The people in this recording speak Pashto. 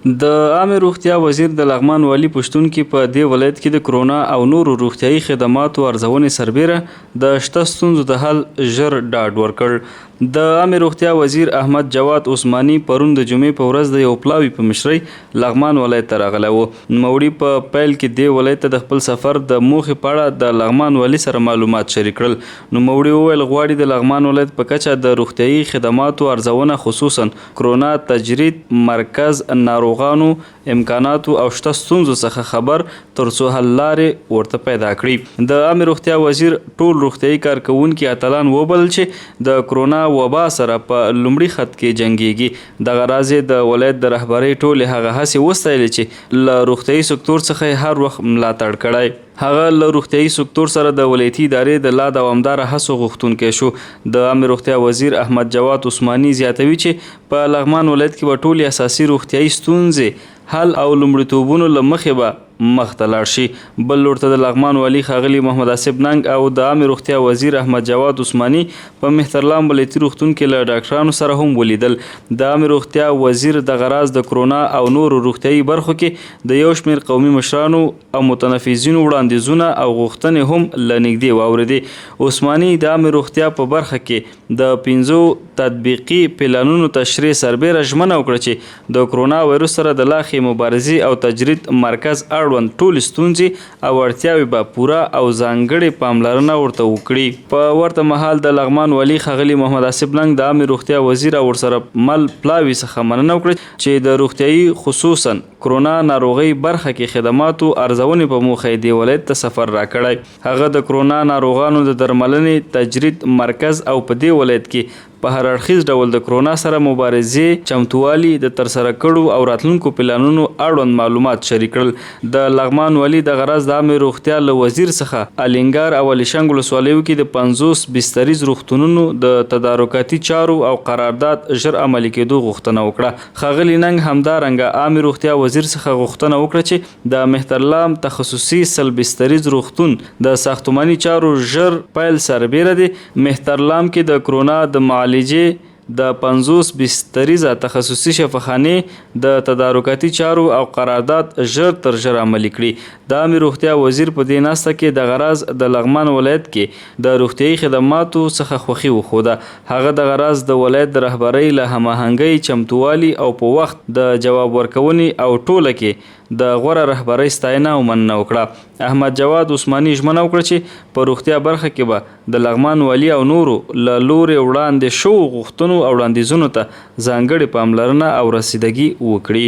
د عامه روغتیا وزیر د لغمان والي پښتون کې په دې ولایت کې د کرونا او نورو روغتیايي خدماتو ارزونې سربیره د شته ستونزو د حل ژر ډاډ ورکړ. د عامه روغتیا وزیر احمد جواد عثماني پرون د جمعې په ورځ د یو پلاوي په مشرۍ لغمان ولایت ته راغلی و. نوموړي په پیل کې دې ولایت ته د خپل سفر د موخې په اړه د لغمان والي سره معلومات شریک کړل. نوموړي وویل غواړي د لغمان ولایت په کچه د روغتیايي خدماتو ارزونه خصوصا کرونا تجرید مرکز ناروغانو امکاناتو او شته ستونزو څخه خبر ترڅو حل لارې ورته پیدا کړي. د عامه روغتیا وزیر ټول روغتیايي کارکوونکي اتلان وبلل چې د کرونا وبا سره په لومړي خط کې جنګیږي. دغه راز د ولایت د رهبرۍ ټولې هغه هڅې وستایلې چې له روغتیايي سکتور څخه هر وخت ملاتړ کړی. هغه له روغتیايي سکتور سره د ولایتي ادارې د لا دوامداره هڅو غوښتونکی شو. د عامه روغتیا وزیر احمد جواد عثماني زیاتوي چې په لغمان ولایت کې به ټولې اساسي روغتیايي ستونزې حل او لومړیتوبونو له مخې به مخته لاړ شي. بل لور ته د لغمان والي ښاغلي محمد آصف ننګ او د عامه روغتیا وزیر احمد جواد عثماني په مهترلام ولایتي روغتون کې له ډاکټرانو سره هم ولیدل. د عامه روغتیا وزیر دغه راز د کرونا او نورو روغتیايي برخو کې د یو شمېر قومي مشرانو او متنفذینو وړاندیزونه او غوښتنې هم له نږدې واورېدې. عثماني د عامه روغتیا په برخه کې د 5 تطبیقي پلانونو تشریح سربیره ژمنه وکړه چې د کرونا وایرس سره د لاښې مبارزې او تجرید مرکز اړوند ټولې ستونزې او اړتیاوې به پوره او ځانګړې پاملرنه ورته وکړي. په ورته مهال د لغمان والي ښاغلي محمد آصف ننګ د عامه روغتیا وزیر او ورسره مل پلاوي څخه مننه وکړه چې د روغتیايي خصوصا کرونا ناروغۍ برخه کې خدماتو ارزونې په موخه یې دې ولایت ته سفر راکړی. هغه د کرونا ناروغانو د درملنې تجرید مرکز او په دې ولایت کې په هر اړخیز ډول د کرونا سره مبارزې چمتووالي د ترسره کړو او راتلونکو پلانونو اړوند معلومات شریک کړل. د لغمان والي دغه راز د عامه روغتیا له وزیر څخه الینګار او الیشنګ ولسوالیو کې د 50 بستریز روغتونونو د تدارکاتي چارو او قرارداد ژر عملي کېدو غوښتنه وکړه. ښاغلي ننګ همدارنګه عامه روغتیا وزیر څخه غوښتنه وکړه چې د مهترلام تخصصي 100 بستریز روغتون د ساختماني چارو ژر پیل سربیره دی مهترلام کې د کرونا د معالجې د 50 بستریزه تخصصي شفاخانې د تدارکاتي چارو او قرارداد ژر تر ژره عملي کړي. د عامه روغتیا وزیر په دې ناسته کې دغه راز د لغمان ولایت کې د روغتیايي خدماتو څخه خوښي وښوده. هغه دغه راز د ولایت د رهبرۍ له هماهنګۍ چمتووالي او په وخت د جواب ورکونې او ټوله کې د غوره رهبرۍ ستاینه او مننه وکړه. احمد جواد عثماني ژمنه وکړه چې په روغتیا برخه کې به د لغمان والي او نورو له لورې وړاندې شوو غوښتنو او وړاندیزونو ته ځانګړې پاملرنه او رسیدګي وکړي.